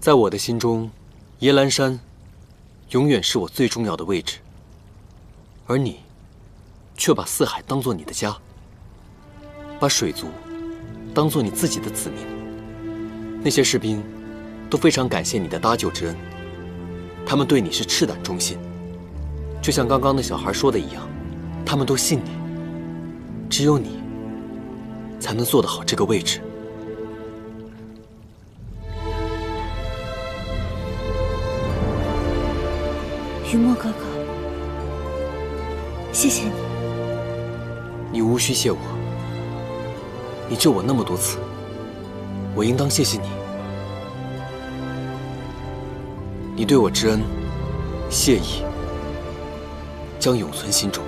在我的心中，耶兰山永远是我最重要的位置，而你却把四海当作你的家，把水族当作你自己的子民。那些士兵都非常感谢你的搭救之恩，他们对你是赤胆忠心，就像刚刚那小孩说的一样，他们都信你，只有你才能做得好这个位置。雨墨哥哥，谢谢你。你无需谢我，你救我那么多次，我应当谢谢你。你对我之恩，谢意将永存心中。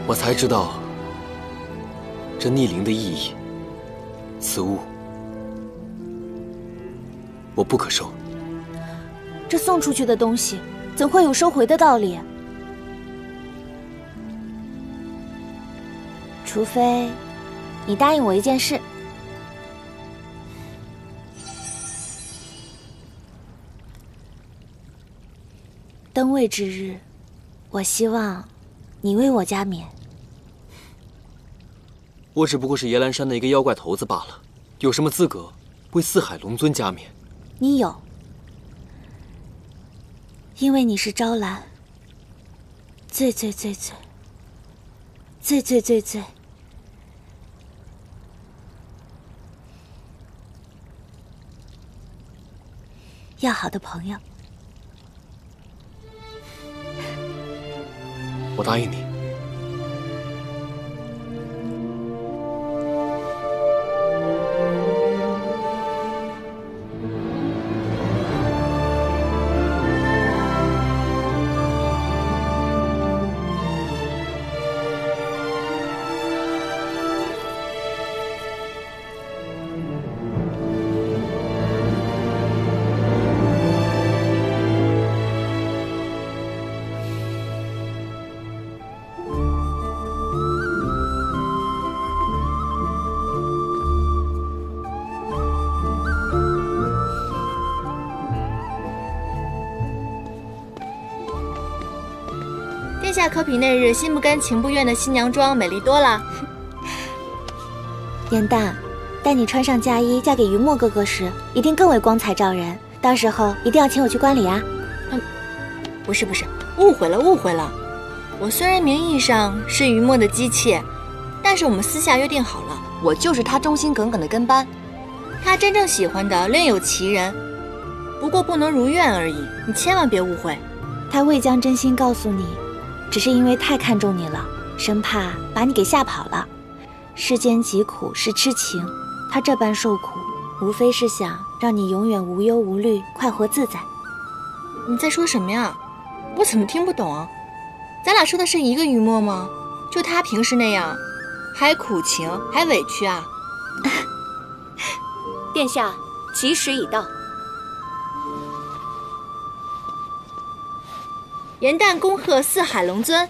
我才知道这逆鳞的意义，此物我不可收。这送出去的东西，怎会有收回的道理？除非你答应我一件事。登位之日，我希望你为我加冕。我只不过是耶兰山的一个妖怪头子罢了，有什么资格为四海龙尊加冕？你有，因为你是招兰最要好的朋友。我答应你。殿下可比那日心不甘情不愿的新娘妆美丽多了。颜淡，待你穿上嫁衣嫁给云墨哥哥时，一定更为光彩照人。到时候一定要请我去观礼啊！不是，误会了。我虽然名义上是云墨的姬妾，但是我们私下约定好了，我就是他忠心耿耿的跟班。他真正喜欢的另有其人，不过不能如愿而已。你千万别误会。他未将真心告诉你，只是因为太看重你了，生怕把你给吓跑了。世间疾苦是痴情，他这般受苦，无非是想让你永远无忧无虑，快活自在。你在说什么呀？我怎么听不懂啊？咱俩说的是一个云墨吗？就他平时那样，还苦情还委屈啊？殿下，吉时已到。颜淡恭贺四海龙尊。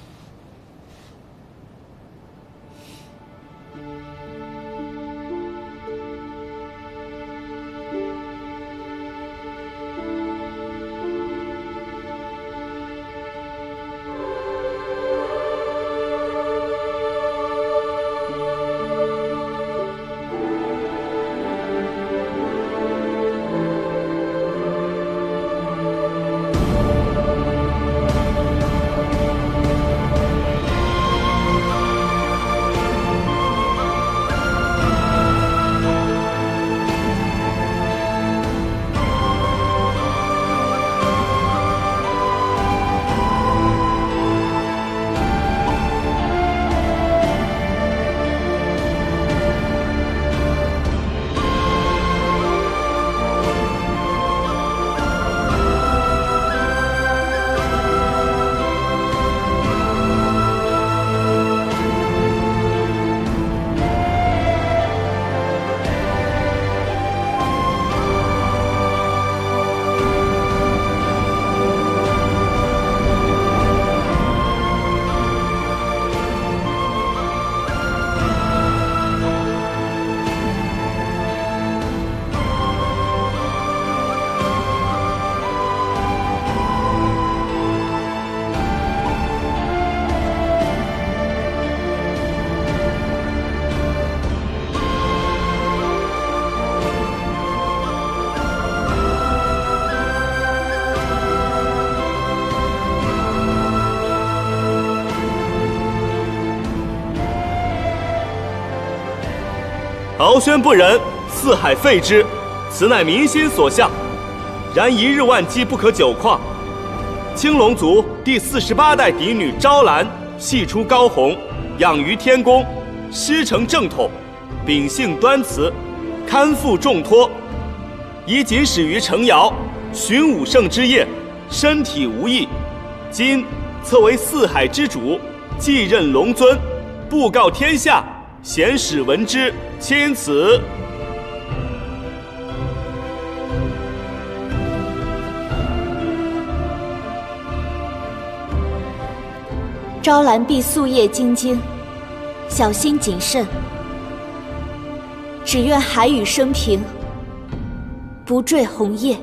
敖宣不忍，四海废之，此乃民心所向。然一日万机不可久旷。青龙族第48代嫡女昭兰，系出高红，养于天宫，师承正统，秉性端慈，堪负重托。宜谨始于城瑶，寻武圣之业，身体无异。今册为四海之主，继任龙尊，布告天下，贤使闻之，钦此。昭兰必夙夜精精，小心谨慎。只愿海宇生平，不坠红叶。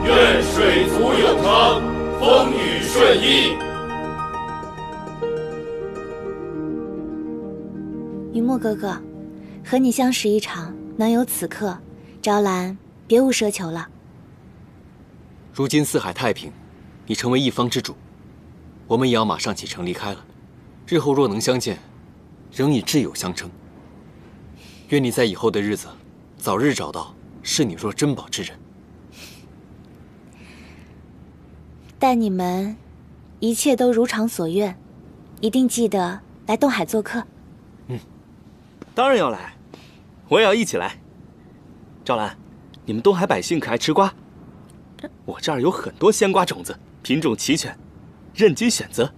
愿水族永昌，风雨顺意。云墨哥哥，和你相识一场，能有此刻，昭兰别无奢求了。如今四海太平，你成为一方之主，我们也要马上启程离开了。日后若能相见，仍以挚友相称。愿你在以后的日子，早日找到视你若珍宝之人。但你们一切都如常所愿，一定记得来东海做客。当然要来，我也要一起来。赵兰，你们东海百姓可爱吃瓜？我这儿有很多鲜瓜种子，品种齐全，任君选择。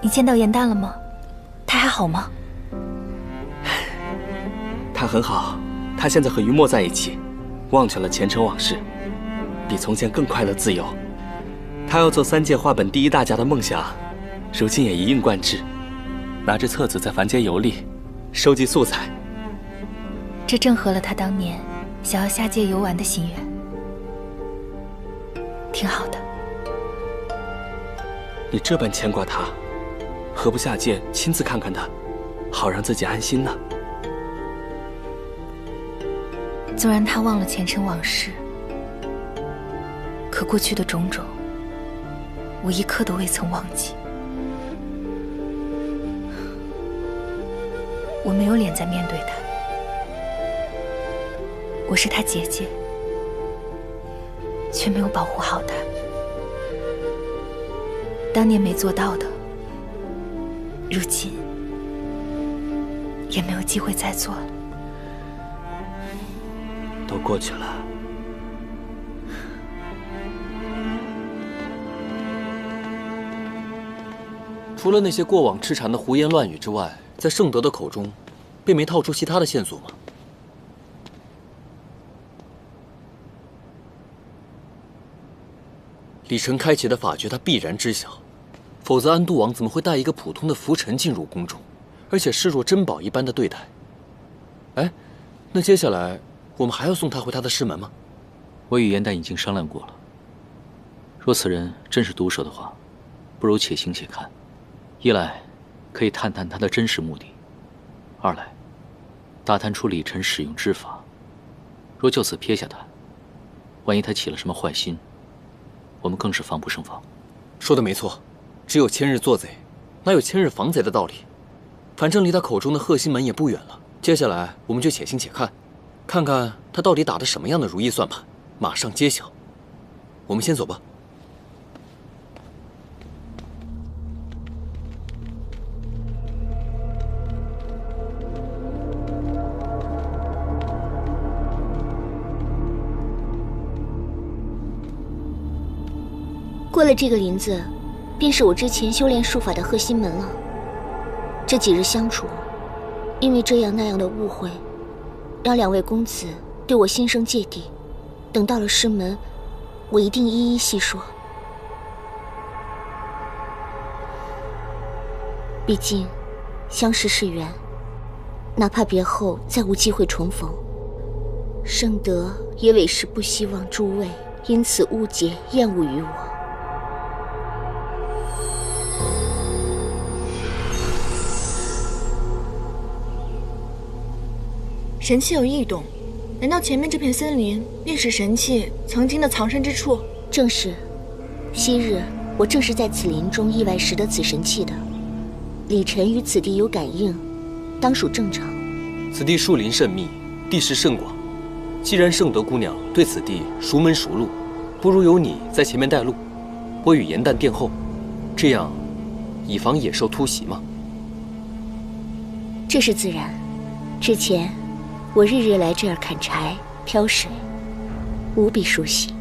你见到严大了吗？他还好吗？他很好，他现在和于墨在一起，忘却了前尘往事，比从前更快乐自由。他要做3届画本第1大家的梦想，如今也一应贯之，拿着册子在凡间游历，收集素材。这正合了他当年想要下界游玩的心愿，挺好的。你这般牵挂他，何不下界亲自看看他，好让自己安心呢？纵然他忘了前尘往事，可过去的种种，我一刻都未曾忘记。我没有脸再面对他，我是他姐姐，却没有保护好他。当年没做到的，如今也没有机会再做了。都过去了。除了那些过往痴缠的胡言乱语之外，在盛德的口中，并没套出其他的线索吗？李晨开启的法诀，他必然知晓，否则安都王怎么会带一个普通的浮尘进入宫中，而且视若珍宝一般的对待？哎，那接下来我们还要送他回他的师门吗？我与严旦已经商量过了，若此人真是毒蛇的话，不如且行且看。一来可以探探他的真实目的，二来大探出李晨使用之法，若就此撇下他，万一他起了什么坏心，我们更是防不胜防。说的没错，只有千日做贼，哪有千日防贼的道理？反正离他口中的贺心门也不远了，接下来我们就且行且看，看看他到底打的什么样的如意算盘，马上揭晓。我们先走吧。过了这个林子，便是我之前修炼术法的贺心门了。这几日相处，因为这样那样的误会，让两位公子对我心生芥蒂。等到了师门，我一定一一细说。毕竟，相识是缘，哪怕别后再无机会重逢，盛德也委实不希望诸位因此误解厌恶于我。神器有异动，难道前面这片森林便是神器曾经的藏身之处？正是，昔日我正是在此林中意外拾得此神器的。李晨与此地有感应，当属正常。此地树林甚密，地势甚广，既然盛德姑娘对此地熟门熟路，不如由你在前面带路，我与严旦殿后，这样以防野兽突袭嘛。这是自然。之前我日日来这儿砍柴挑水，无比熟悉。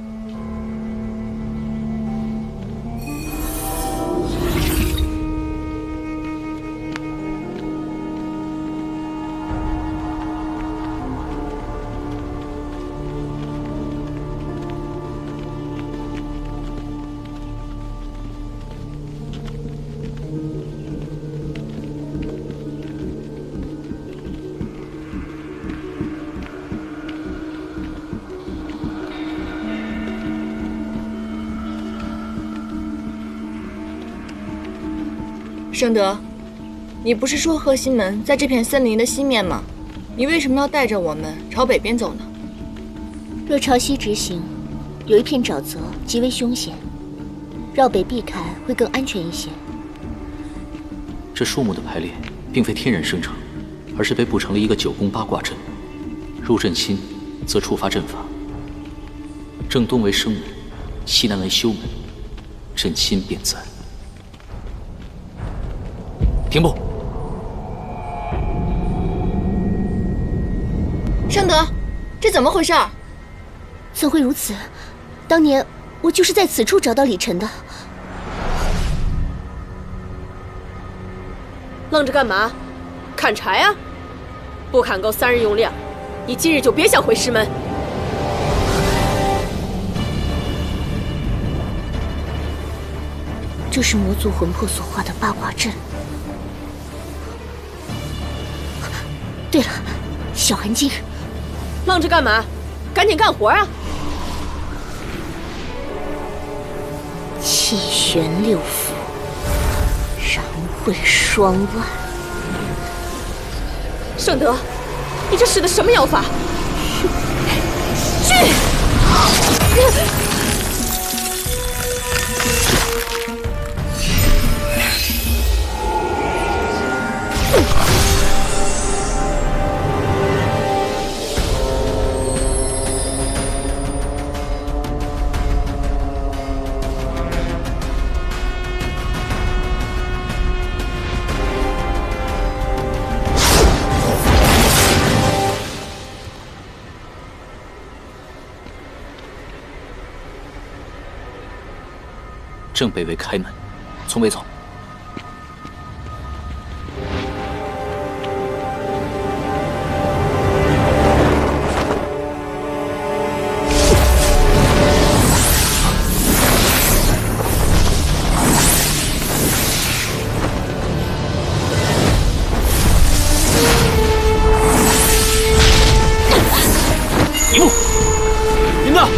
盛德，你不是说贺心门在这片森林的西面吗？你为什么要带着我们朝北边走呢？若朝西直行，有一片沼泽，极为凶险，绕北避开会更安全一些。这树木的排列并非天然生成，而是被布成了一个9宫8卦阵。入阵亲，则触发阵法。正东为生门，西南为休门，阵亲便在。停步！盛德，这怎么回事？怎会如此？当年我就是在此处找到李晨的。愣着干嘛？砍柴啊！不砍够3日用量，你今日就别想回师门。这是魔族魂魄所化的八卦阵。对了，小寒精，愣着干嘛？赶紧干活啊！气旋6符，燃会双万。盛德，你这使的什么妖法？去！正北魏开门，从北走。一步，云娜。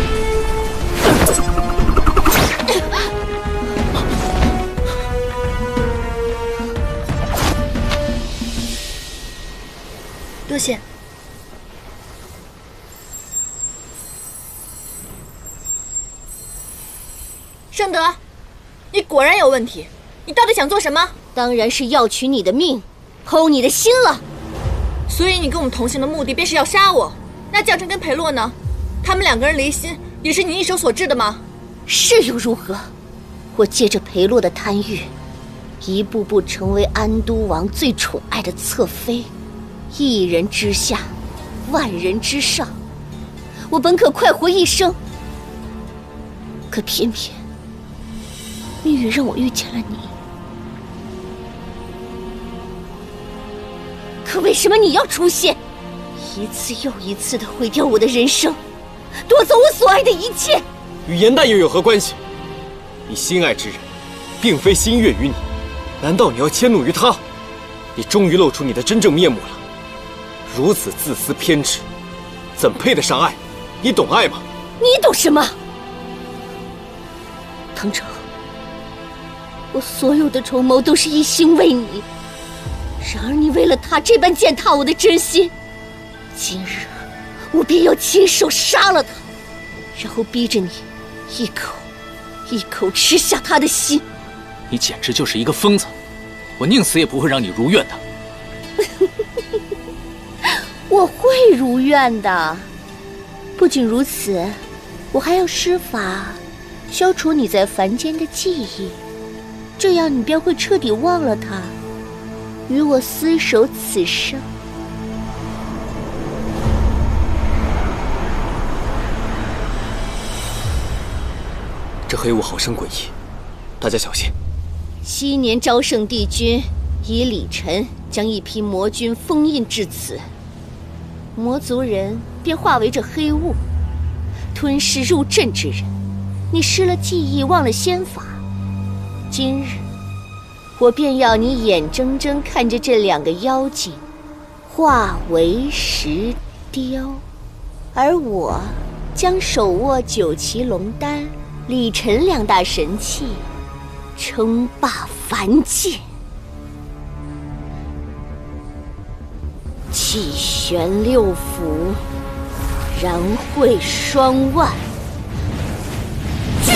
多谢。圣德，你果然有问题，你到底想做什么？当然是要取你的命，偷你的心了。所以你跟我们同行的目的便是要杀我？那绛臣跟裴洛呢？他们两个人离心，也是你一手所致的吗？是又如何？我借着裴洛的贪欲，一步步成为安都王最宠爱的侧妃，一人之下，万人之上。我本可快活一生，可偏偏命运让我遇见了你。可为什么你要出现？一次又一次地毁掉我的人生，夺走我所爱的一切。与颜黛又有何关系？你心爱之人，并非心悦于你，难道你要迁怒于他？你终于露出你的真正面目了。如此自私偏执，怎配得上爱？你懂爱吗？你懂什么？唐城，我所有的筹谋都是一心为你，然而你为了他这般践踏我的真心。今日我便要亲手杀了他，然后逼着你一口一口吃下他的心。你简直就是一个疯子！我宁死也不会让你如愿的。我会如愿的。不仅如此，我还要施法消除你在凡间的记忆，这样你便会彻底忘了他，与我厮守此生。这黑雾好生诡异，大家小心。昔年昭圣帝君以李晨将一批魔军封印至此，魔族人便化为这黑雾，吞噬入阵之人。你失了记忆，忘了仙法，今日我便要你眼睁睁看着这两个妖精化为石雕，而我将手握九旗龙丹、李晨两大神器，称霸凡界。气旋六腑，燃会双万。去！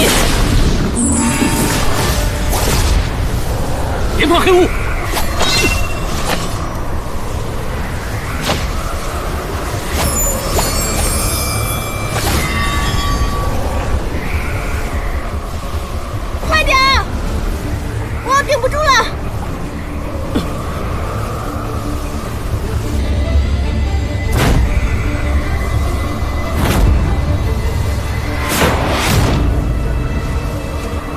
别怕黑雾！快点！我要顶不住了！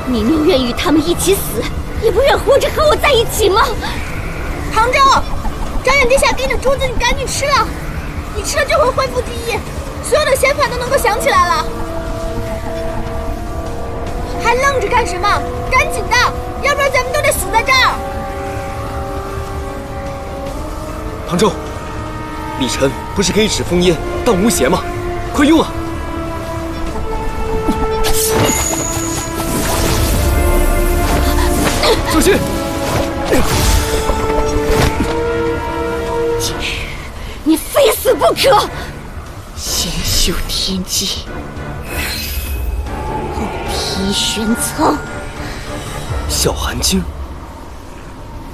你宁愿与他们一起死，也不愿活着和我在一起吗？唐周，张远殿下给你的珠子，你赶紧吃了，你吃了就会恢复记忆，所有的仙法都能够想起来了。还愣着干什么？赶紧的，要不然咱们都得死在这儿。唐周，李晨不是可以使封烟当无邪吗？快用啊！小心！今日你非死不可！先修天机，后劈玄苍。小寒经，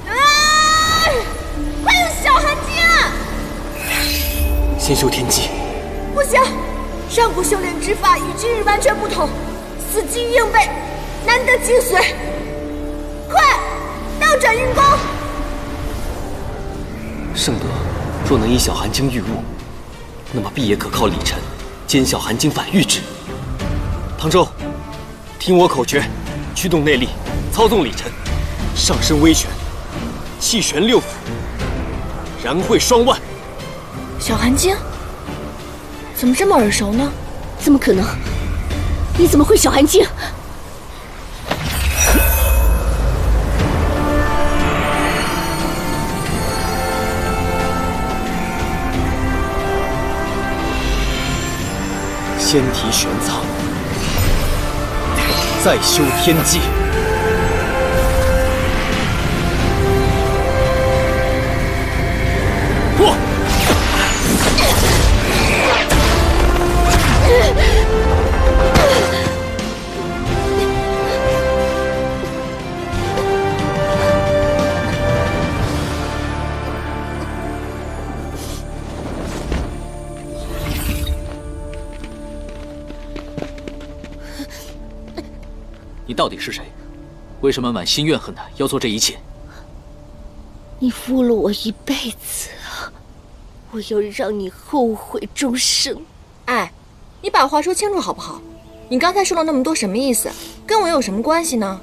快用小寒经啊！先修天机。不行，上古修炼之法与今日完全不同，死记于硬背，难得精髓。快，倒转运功！圣德若能以小寒经御物，那么必也可靠李晨兼小寒经反御之。唐周，听我口诀，驱动内力，操纵里尘，上身微旋，气旋六腑，然会双万。小寒精，怎么这么耳熟呢？怎么可能？你怎么会小寒精？先提玄苍，再修天机。破！你到底是谁？为什么满心怨恨的要做这一切？你负了我一辈子，我要让你后悔终生。哎，你把话说清楚好不好？你刚才说了那么多什么意思？跟我有什么关系呢？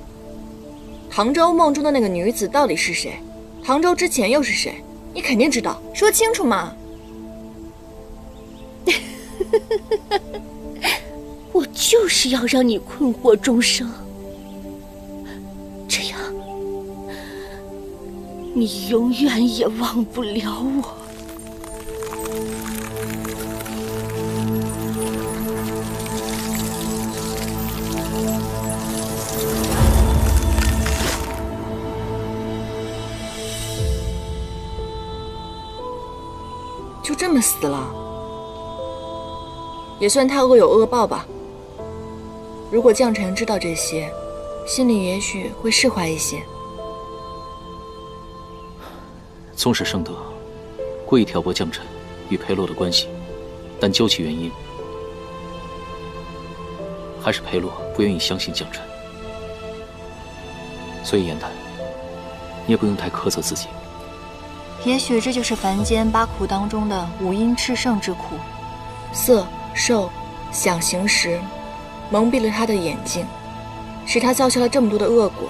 杭州梦中的那个女子到底是谁？杭州之前又是谁？你肯定知道，说清楚嘛！我就是要让你困惑终生，这样你永远也忘不了我。就这么死了，也算他恶有恶报吧。如果将臣知道这些，心里也许会释怀一些。纵使圣德故意挑拨将臣与裴洛的关系，但究其原因，还是裴洛不愿意相信将臣。所以言谈，你也不用太苛责自己。也许这就是凡间八苦当中的五阴炽盛之苦，色、受、想、行、识，蒙蔽了他的眼睛，使他造下了这么多的恶果。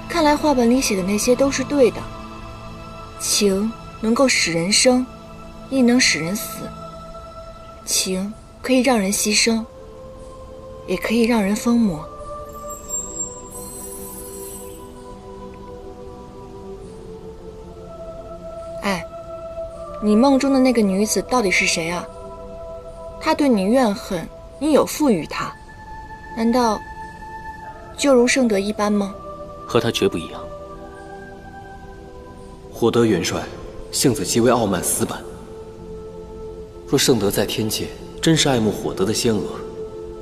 看来话本里写的那些都是对的，情能够使人生，亦能使人死。情可以让人牺牲，也可以让人疯魔。哎，你梦中的那个女子到底是谁啊？她对你怨恨，你有负于她，难道就如圣德一般吗？和他绝不一样。火德元帅性子极为傲慢死板，若圣德在天界真是爱慕火德的仙娥，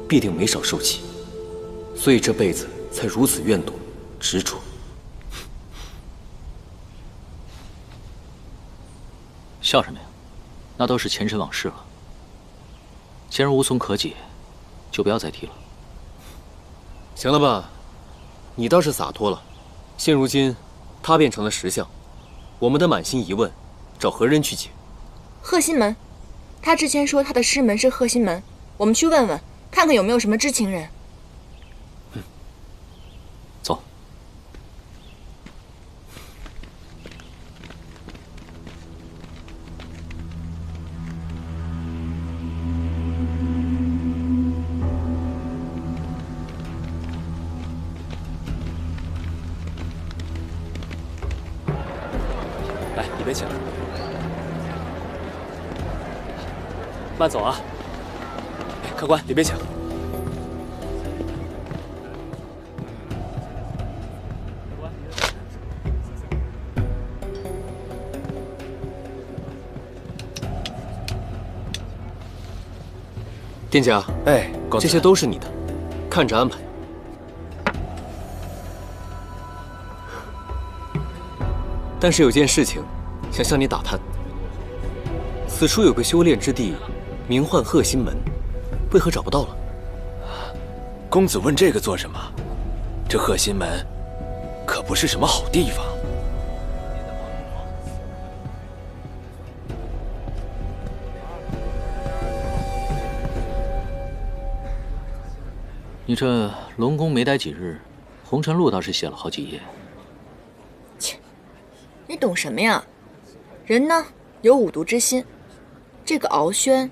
必定没少受气，所以这辈子才如此怨毒执着。笑什么呀？那都是前尘往事了。既然无从可解，就不要再提了。行了吧，你倒是洒脱了。现如今，他变成了石像，我们的满心疑问，找何人去解？贺心门，他之前说他的师门是贺心门，我们去问问，看看有没有什么知情人。走。来，里边请。慢走啊！客官，里边请。店家，哎，公子，这些都是你的，看着安排。但是有件事情，想向你打探。此处有个修炼之地，名唤贺心门，为何找不到了？公子问这个做什么？这贺心门可不是什么好地方。你这龙宫没待几日，红尘录倒是写了好几页。切，你懂什么呀？人呢有五毒之心，这个敖轩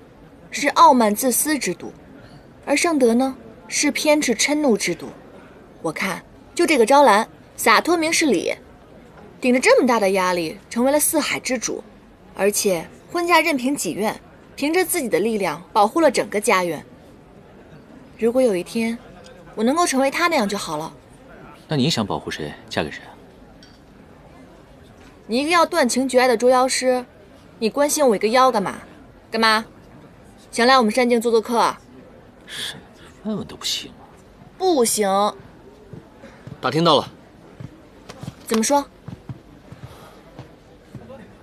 是傲慢自私之毒，而盛德呢是偏执嗔怒之毒。我看就这个招兰洒脱明事理，顶着这么大的压力成为了四海之主，而且婚嫁任凭己愿，凭着自己的力量保护了整个家园。如果有一天我能够成为他那样就好了。那你想保护谁，嫁给谁啊？你一个要断情绝爱的捉妖师，你关心我一个妖干嘛？干嘛？想来我们山境做客啊？是，问问都不行啊。不行。打听到了。怎么说？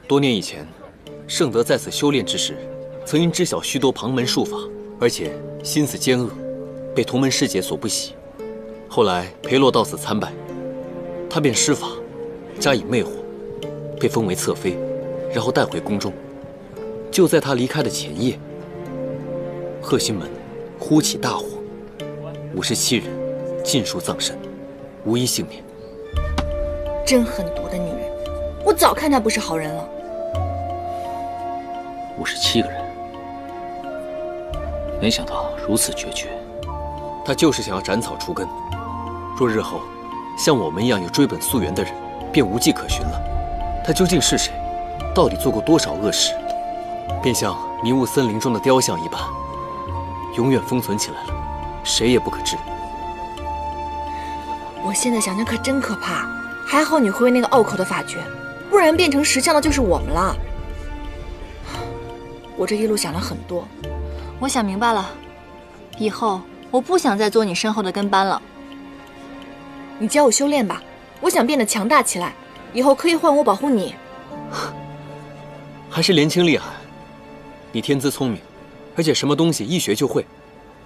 多年以前，盛德在此修炼之时，曾因知晓许多旁门术法，而且心思奸恶，被同门师姐所不喜。后来裴洛到此参拜，他便施法，加以魅惑，被封为侧妃，然后带回宫中。就在他离开的前夜，鹤心门忽起大火，57人尽数葬身，无一幸免。真狠毒的女人，我早看她不是好人了。57个人，没想到如此决绝。他就是想要斩草除根。若日后像我们一样有追本溯源的人，便无迹可寻了。他究竟是谁？到底做过多少恶事？便像迷雾森林中的雕像一般，永远封存起来了，谁也不可知。我现在想想可真可怕。还好你会那个拗口的法诀，不然变成石像的就是我们了。我这一路想了很多，我想明白了，以后我不想再做你身后的跟班了。你教我修炼吧，我想变得强大起来，以后可以换我保护你。还是年轻厉害，你天资聪明，而且什么东西一学就会。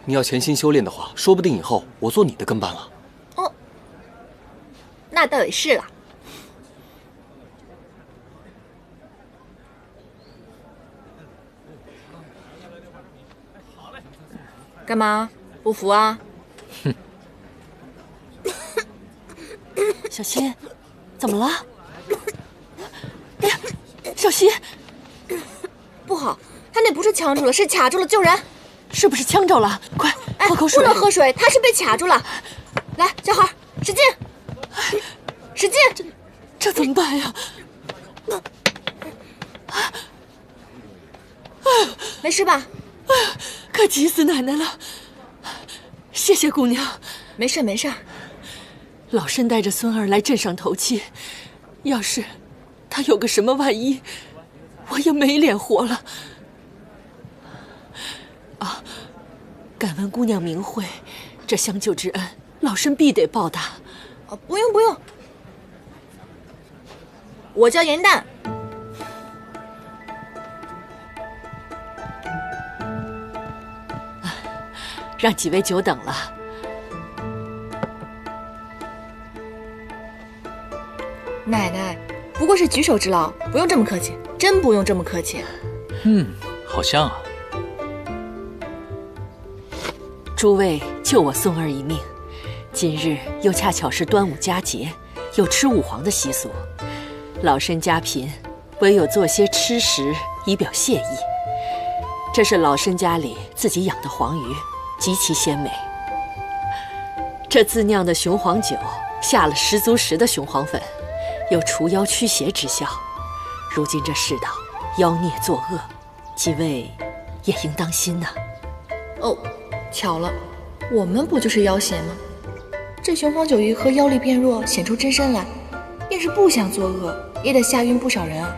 你要潜心修炼的话，说不定以后我做你的跟班了。哦，那倒也是了。干嘛？不服啊？哼。小希，怎么了？哎呀，小希，不好，他那不是呛住了，是卡住了，救人！是不是呛着了？快喝口水！不能喝水，他是被卡住了。来，小孩，使劲，使劲！这怎么办呀？没事吧？可急死奶奶了！谢谢姑娘。没事没事。老身带着孙儿来镇上投亲，要是他有个什么万一，我也没脸活了。啊，敢问姑娘名讳，这相救之恩，老身必得报答。不用不用，我叫严旦。让几位久等了。奶奶，不过是举手之劳，不用这么客气，真不用这么客气。好像啊。诸位救我孙儿一命，今日又恰巧是端午佳节，有吃五黄的习俗。老身家贫，唯有做些吃食以表谢意。这是老身家里自己养的黄鱼，极其鲜美。这自酿的雄黄酒下了10足10的雄黄粉，有除妖驱邪之效。如今这世道妖孽作恶，几位也应当心呐。哦，巧了，我们不就是妖邪吗？这雄黄酒一喝，妖力变弱，显出真身来，便是不想作恶，也得吓晕不少人啊。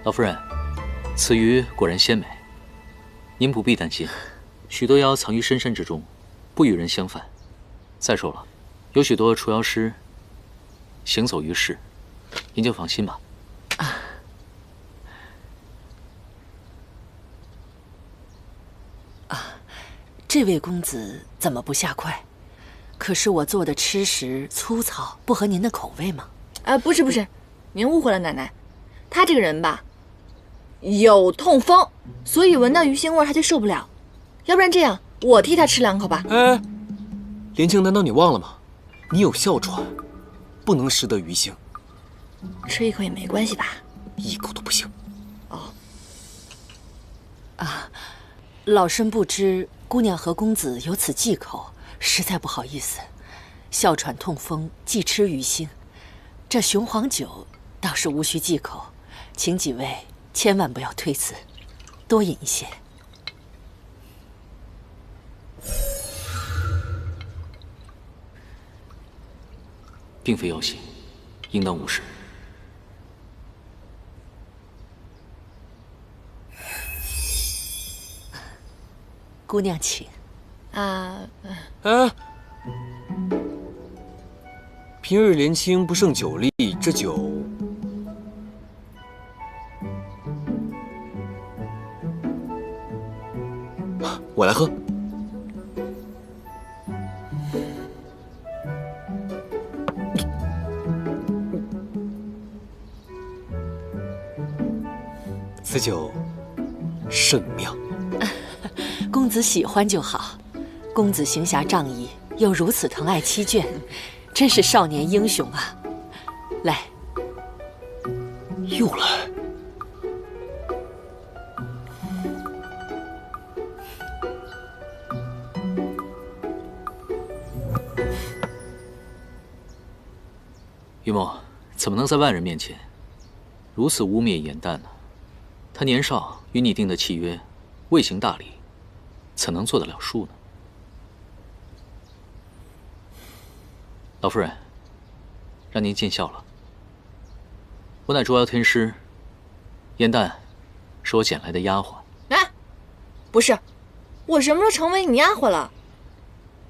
老夫人，此鱼果然鲜美，您不必担心，许多妖藏于深山之中，不与人相犯。再说了，有许多除妖师行走于世，您就放心吧。这位公子怎么不下筷？可是我做的吃食粗糙，不合您的口味吗？不是，您误会了，奶奶。他这个人吧，有痛风，所以闻到鱼腥味他就受不了。要不然这样，我替他吃2口吧。哎，莲青，难道你忘了吗？你有哮喘，不能食得鱼腥。吃1口也没关系吧？1口都不行。哦。啊，老身不知姑娘和公子有此忌口，实在不好意思。哮喘痛风忌吃鱼腥，这雄黄酒倒是无需忌口，请几位千万不要推辞，多饮一些。并非要挟，应当无事。姑娘请。哎，平日莲青不胜酒力，这酒我来喝。此酒甚妙。公子喜欢就好。公子行侠仗义，又如此疼爱妻眷，真是少年英雄啊！来，又来。于墨怎么能在外人面前如此污蔑严旦呢？他年少，与你定的契约，未行大礼，怎能做得了数呢？老夫人，让您见笑了。我乃捉妖天师，严旦是我捡来的丫鬟。哎，不是，我什么时候成为你丫鬟了？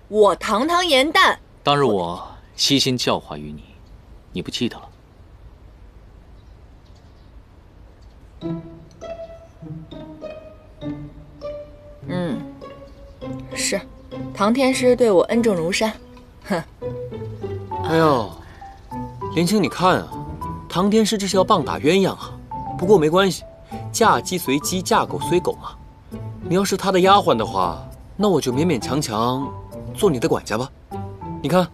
我堂堂严旦，当日我悉心教化于你，你不记得了？是，唐天师对我恩重如山。哼。哎呦，莲青，你看啊，唐天师这是要棒打鸳鸯啊。不过没关系，嫁鸡随鸡，嫁狗随狗嘛。你要是他的丫鬟的话，那我就勉勉强强做你的管家吧。你看，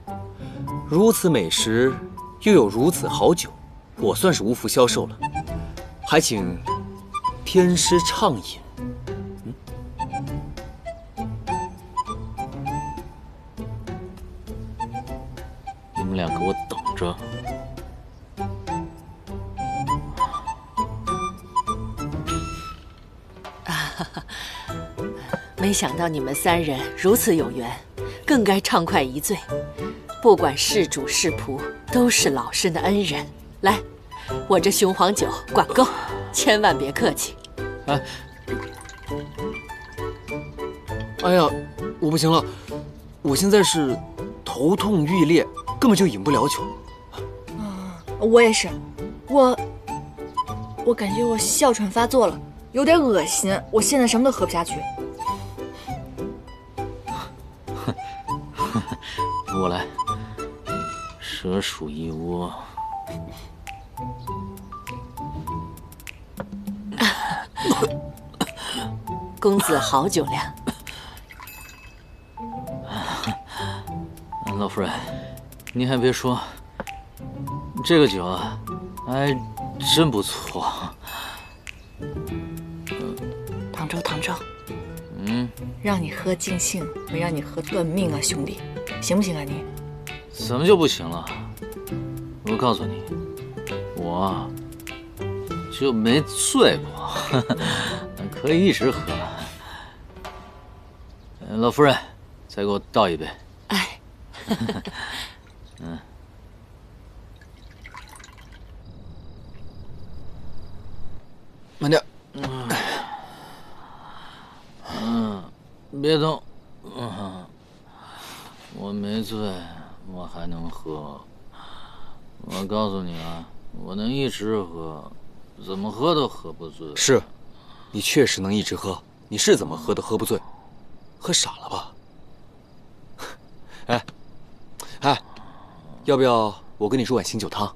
如此美食，又有如此好酒，我算是无福消受了。还请天师畅饮。你们俩给我等着！没想到你们3人如此有缘，更该畅快一醉。不管是主是仆，都是老身的恩人。来，我这雄黄酒管够，千万别客气。哎呀，我不行了，我现在是头痛欲裂，根本就饮不了酒。我也是，我感觉我哮喘发作了，有点恶心，我现在什么都喝不下去。我来，蛇鼠一窝。公子好酒量。老夫人，您还别说，这个酒啊，还真不错。唐周，让你喝尽兴，没让你喝断命啊，兄弟，行不行啊你？怎么就不行了？我告诉你，我就没醉过，可以一直喝。老夫人，再给我倒一杯。哎，慢点。别动。我没醉，我还能喝。我告诉你啊，我能一直喝，怎么喝都喝不醉。是，你确实能一直喝，你是怎么喝都喝不醉，喝傻了吧？哎，要不要我给你煮碗醒酒汤？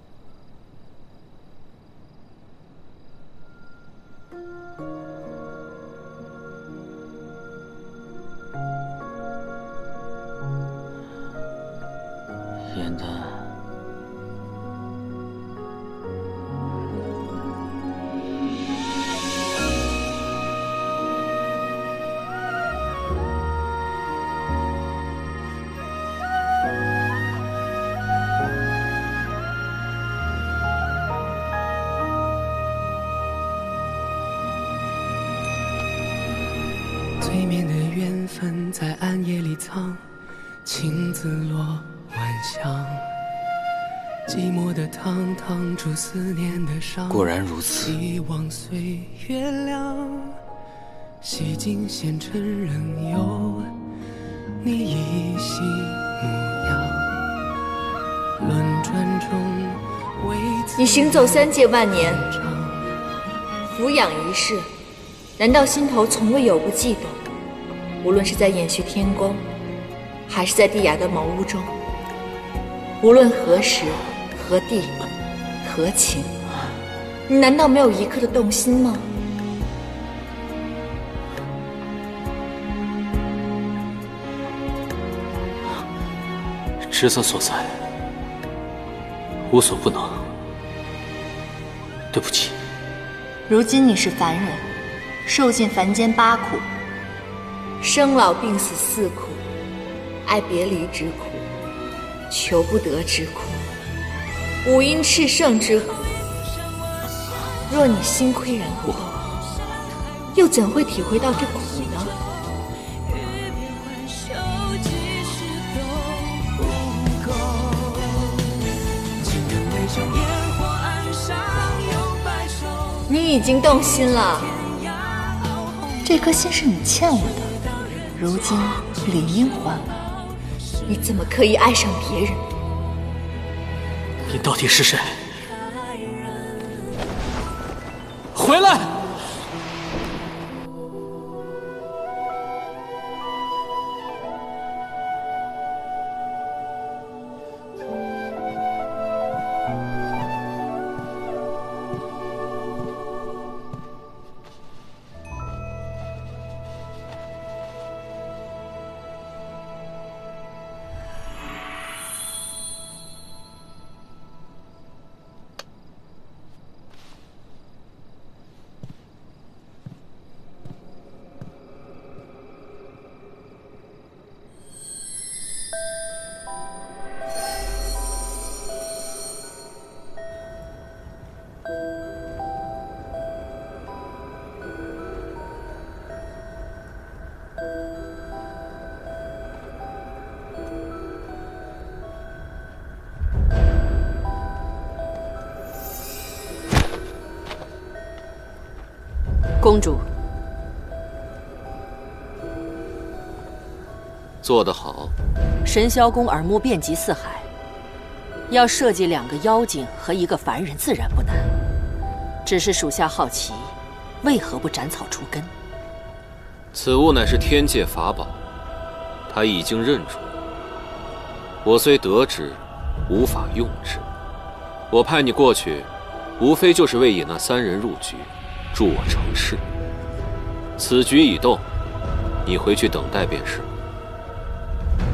面的缘分在暗夜里藏，情字落晚香。寂寞的汤烫出思念的伤。果然如此。希望岁月凉，洗尽纤尘仍有你依稀模样。轮转中，你行走3界万年，俯仰一世，难道心头从未有过悸动？无论是在延续天宫，还是在地雅的茅屋中，无论何时何地何情，你难道没有一刻的动心吗？职责所在，无所不能。对不起。如今你是凡人，受尽凡间8苦，生老病死4苦，爱别离之苦，求不得之苦，五阴炽盛之苦。若你心岿然不动，又怎会体会到这苦呢？你已经动心了，这颗心是你欠我的，如今理应还我。你怎么可以爱上别人？你到底是谁？回来！公主，做得好。神霄宫耳目遍及四海，要设计2个妖精和1个凡人，自然不难。只是属下好奇，为何不斩草除根？此物乃是天界法宝，他已经认出。我虽得之，无法用之。我派你过去，无非就是为引那3人入局，助我成事。此局已动，你回去等待便是。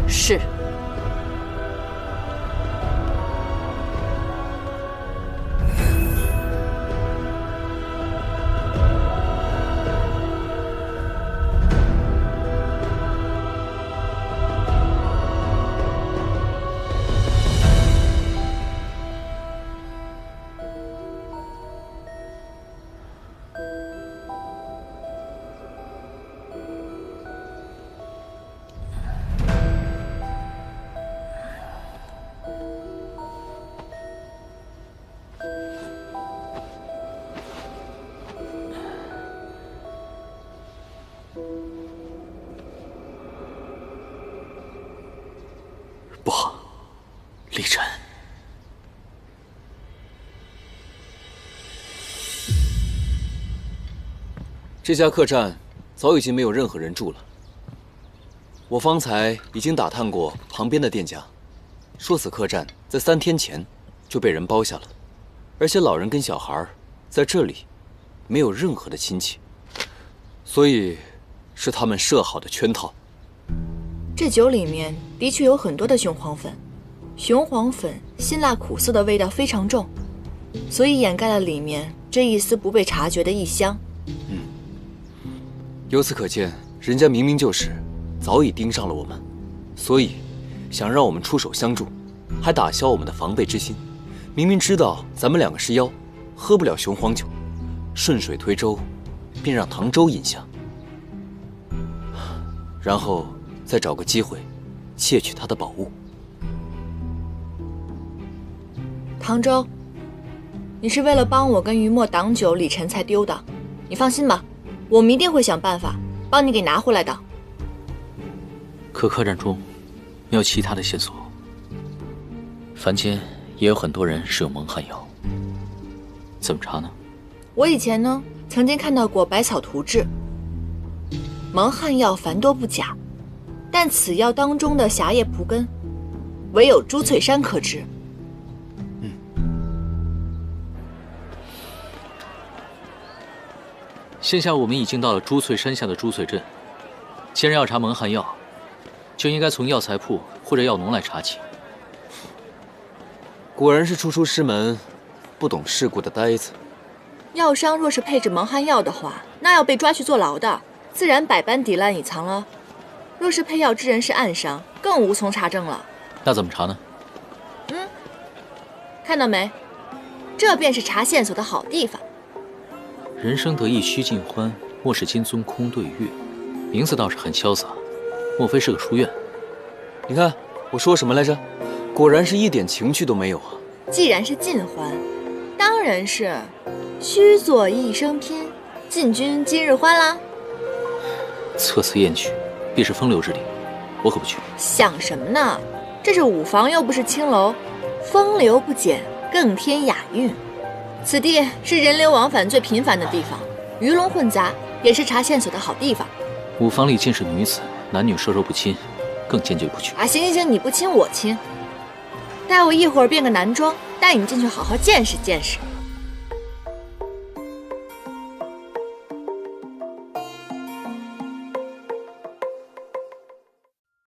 是。不好，李晨。这家客栈早已经没有任何人住了。我方才已经打探过旁边的店家，说此客栈在3天前就被人包下了，而且老人跟小孩在这里没有任何的亲戚，所以是他们设好的圈套。这酒里面的确有很多的雄黄粉，雄黄粉辛辣苦涩的味道非常重，所以掩盖了里面这一丝不被察觉的异香。由此可见，人家明明就是早已盯上了我们，所以想让我们出手相助，还打消我们的防备之心。明明知道咱们2个是妖，喝不了雄黄酒，顺水推舟，便让唐周饮下。然后再找个机会窃取他的宝物。唐周，你是为了帮我跟于墨挡酒，李晨才丢的。你放心吧，我们一定会想办法帮你给拿回来的。可客栈中没有其他的线索，凡间也有很多人使用蒙汗药，怎么查呢？我以前呢，曾经看到过百草图志，蒙汗药繁多不假，但此药当中的狭叶蒲根，唯有朱翠山可知。现下我们已经到了朱翠山下的朱翠镇，既然要查蒙汗药，就应该从药材铺或者药农来查起。果然是初出师门、不懂世故的呆子。药商若是配制蒙汗药的话，那要被抓去坐牢的，自然百般抵赖隐藏了。若是配药之人是暗商，更无从查证了。那怎么查呢？看到没？这便是查线索的好地方。人生得意须尽欢，莫使金樽空对月。名字倒是很潇洒，莫非是个书院？你看我说什么来着？果然是一点情趣都没有啊！既然是尽欢，当然是须作一生偏，进军今日欢啦。策词艳曲，必是风流之地，我可不去。想什么呢？这是舞房，又不是青楼，风流不减，更添雅韵。此地是人流往返最频繁的地方，鱼龙混杂，也是查线索的好地方。舞房里尽是女子，男女授受不亲，更坚决不去。行行行，你不亲我亲。待我一会儿变个男装，带你进去好好见识见识。